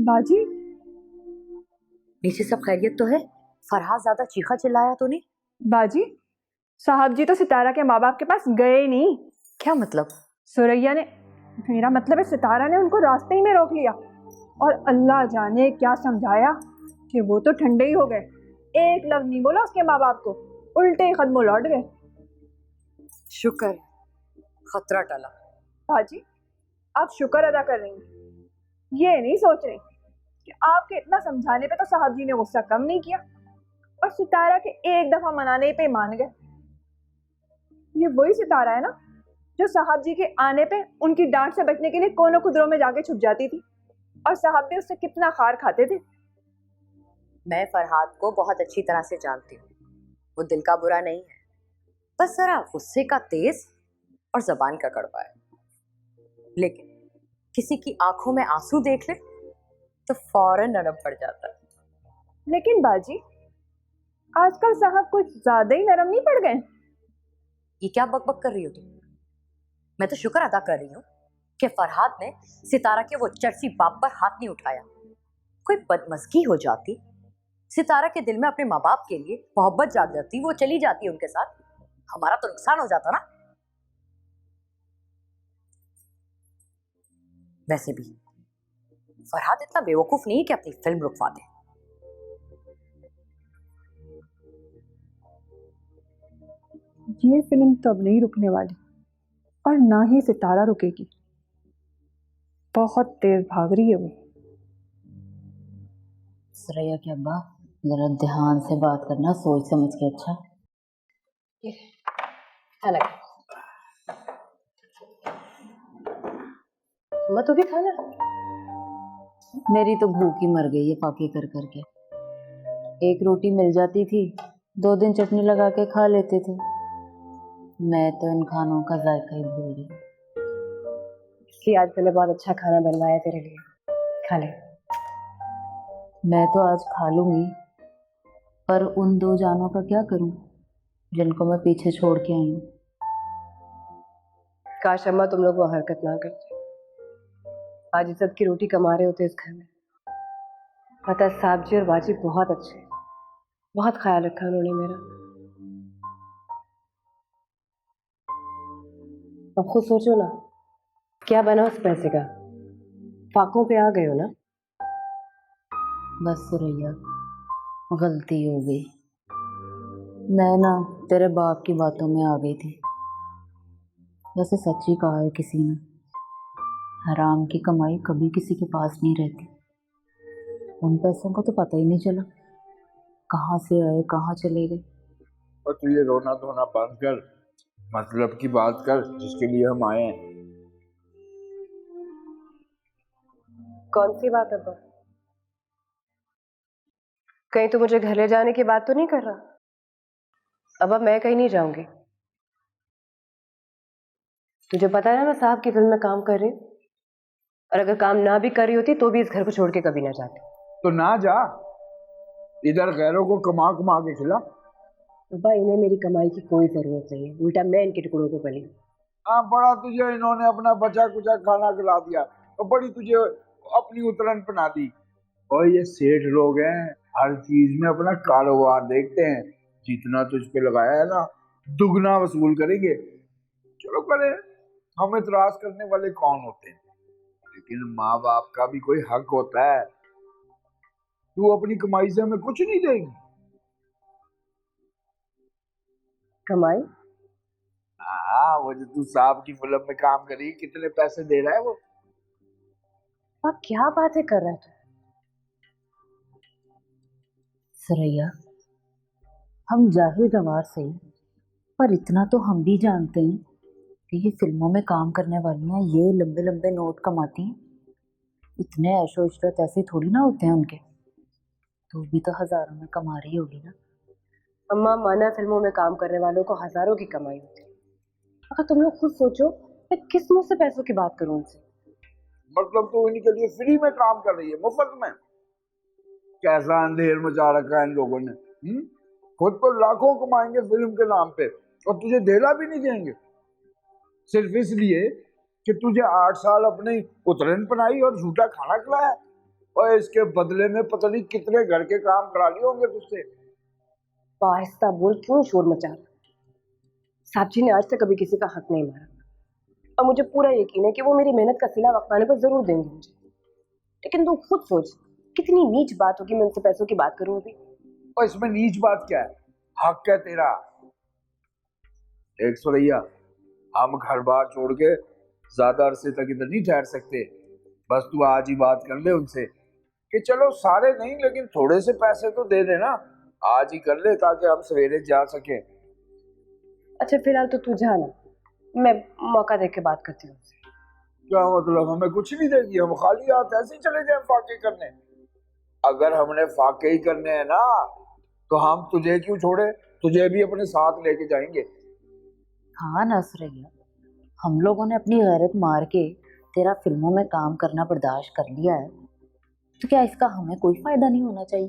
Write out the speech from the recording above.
बाजी, नीचे सब खैरियत तो है? फरहाद ज्यादा चीखा चिल्लाया तो नहीं? बाजी, साहब जी तो सितारा के माँ बाप के पास गए ही नहीं। क्या मतलब? सुरैया ने, मेरा मतलब है सितारा ने उनको रास्ते ही में रोक लिया और अल्लाह जाने क्या समझाया कि वो तो ठंडे ही हो गए। एक लफ्ज नहीं बोला उसके माँ बाप को, उल्टे ही कदमों लौट गए। शुक्र है, खतरा टला। बाजी, आप शुक्र अदा कर रही हैं, ये नहीं सोच रही कि आपके इतना समझाने पे तो साहब जी ने गुस्सा कम नहीं किया और सितारा के एक दफा मनाने पे मान गए। ये वही सितारा है ना जो साहब जी के आने पे उनकी डांट से बचने के लिए कोनों कुदरों में जाके छुप जाती थी और साहब भी उससे कितना खार खाते थे। मैं फरहाद को बहुत अच्छी तरह से जानती हूँ, वो दिल का बुरा नहीं है, बस जरा गुस्से का तेज और जबान का कड़वा है। लेकिन किसी की आंखों में आंसू देख ले तो फौरन नरम पड़ जाता है। लेकिन बाजी, आजकल साहब कुछ ज्यादा ही नरम नहीं पड़ गए? ये क्या बकबक कर रही हो तुम? मैं तो शुक्र अदा कर रही हूँ कि फरहाद ने सितारा के वो चर्सी बाप पर हाथ नहीं उठाया। कोई बदमज़गी हो जाती, सितारा के दिल में अपने माँ बाप के लिए मोहब्बत जाग जाती, वो चली जाती उनके साथ, हमारा तो नुकसान हो जाता ना। वैसे भी फरहाद इतना बेवकूफ नहीं कि अपनी फिल्म रुकवा दे। ये फिल्म तो अब नहीं रुकने वाली और ना ही सितारा रुकेगी। बहुत तेज भाग रही है वो। सुरैया के अब्बा, जरा ध्यान से बात करना, सोच समझ के। अच्छा खाना मत होगी खाना। मेरी तो भूख ही मर गई है फाके कर करके। एक रोटी मिल जाती थी, 2 दिन चटनी लगा के खा लेते थे। मैं तो इन खानों का जायका ही भूल गई। इसलिए आज मैंने बहुत अच्छा खाना बनवाया तेरे लिए, खा ले। मैं तो आज खा लूंगी, पर उन 2 जानों का क्या करूं जिनको मैं पीछे छोड़ के आई हूँ। काश अम्मा तुम लोग वो हरकत ना करते। आज इज्जत की रोटी कमा रहे होते इस घर में। पता है, साहब जी और बाजी बहुत अच्छे हैं, बहुत ख्याल रखा उन्होंने मेरा। अब खुद सोचो ना, क्या बना उस पैसे का? फाकों पे आ गए हो ना। बस सुरैया, गलती हो गई। मैं ना तेरे बाप की बातों में आ गई थी। वैसे सच ही कहा है किसी ने, हराम की कमाई कभी किसी के पास नहीं रहती। उन पैसों का तो पता ही नहीं चला कहाँ से आए कहाँ चले गए। और तू ये रोना धोना बंद कर, मतलब की बात कर जिसके लिए हम आए हैं। कौन सी बात अब्बा? कहीं तो मुझे घर ले जाने की बात तो नहीं कर रहा? अब्बा मैं कहीं नहीं जाऊंगी। तुझे पता है ना मैं साहब की फिल्म में काम कर रही हूँ, और अगर काम ना भी कर रही होती तो भी इस घर को छोड़ के कभी ना जाती। तो ना जा, इधर गैरों को कमा कमा के खिला। अब्बा इन्हें मेरी कमाई की कोई जरूरत नहीं है, उल्टा मैं इनके टुकड़ों पे पली। हाँ, बड़ा तुझे इन्होंने अपना बचा कुचा खाना खिला दिया और बड़ी तुझे अपनी उतरन बना दी। और ये सेठ लोग हैं, हर चीज में अपना कारोबार देखते हैं। जितना तुझ पे लगाया है ना, दुगना वसूल करेंगे। चलो करे, हम इतराज करने वाले कौन होते हैं, लेकिन माँ बाप का भी कोई हक होता है। तू अपनी कमाई से हमें कुछ नहीं देगी? कमाई? हाँ, वो जो तू साहब की फिल्म में काम करी, कितने पैसे दे रहा है वो? आप क्या बातें कर रहे थे? सुरैया, हम जाहिर गवार सही, पर इतना तो हम भी जानते हैं कि ये फिल्मों में काम करने वालियां ये लंबे लंबे नोट कमाती हैं। इतने ऐशो इशरत ऐसे थोड़ी ना होते हैं उनके। तो भी तो हजारों में कमा रही होगी ना। अम्मा, माना फिल्मों में काम करने वालों को हजारों की कमाई होती है, अगर तुम लोग खुद सोचो मैं किस मुंह से पैसों की बात करूं उनसे? मतलब तो इनके लिए फ्री में काम कर रही है, मुफ्त में? कैसा अंधेर मचा रखा है इन लोगों ने। खुद तो लाखों कमाएंगे फिल्म के नाम पे और तुझे देला भी नहीं देंगे, सिर्फ इसलिए कि तुझे 8 साल अपनी उतरन बनाई और झूठा खाना खिलाया। और इसके बदले में पता नहीं कितने घर के काम करा लिए होंगे तुझसे। आहिस्ता बोल, क्यों शोर मचा रहा? साहब जी ने आज तक कभी किसी का हक नहीं मारा और मुझे पूरा यकीन है कि वो मेरी मेहनत का सिला वक्त आने पर जरूर देंगे मुझे। लेकिन तू खुद सोच, कितनी नीच बात होगी मैं उनसे पैसों की बात करूं अभी। और इसमें नीच बात क्या है? हक है तेरा। देख सुरैया, हम घर बार छोड़ के ज्यादा अरसे तक इधर नहीं ठहर सकते। बस तू आज ही बात कर ले उनसे कि चलो सारे नहीं लेकिन थोड़े से पैसे तो दे देना। आज ही कर ले ताकि हम सवेरे जा सके। अच्छा फिलहाल तो तू जा ना, मैं मौका देख के बात करती हूँ उनसे। क्या मतलब हमें कुछ नहीं देगी? हम खाली हाथ ऐसे ही चले जाए फाके करने? अगर हमने फाके ही करने हैं ना तो हम तुझे क्यों छोड़े, तुझे भी अपने साथ लेके जाएंगे। हाँ नसरैया, हम लोगों ने अपनी गैरत मार के तेरा फिल्मों में काम करना बर्दाश्त कर लिया है, तो क्या इसका हमें कोई फायदा नहीं होना चाहिए?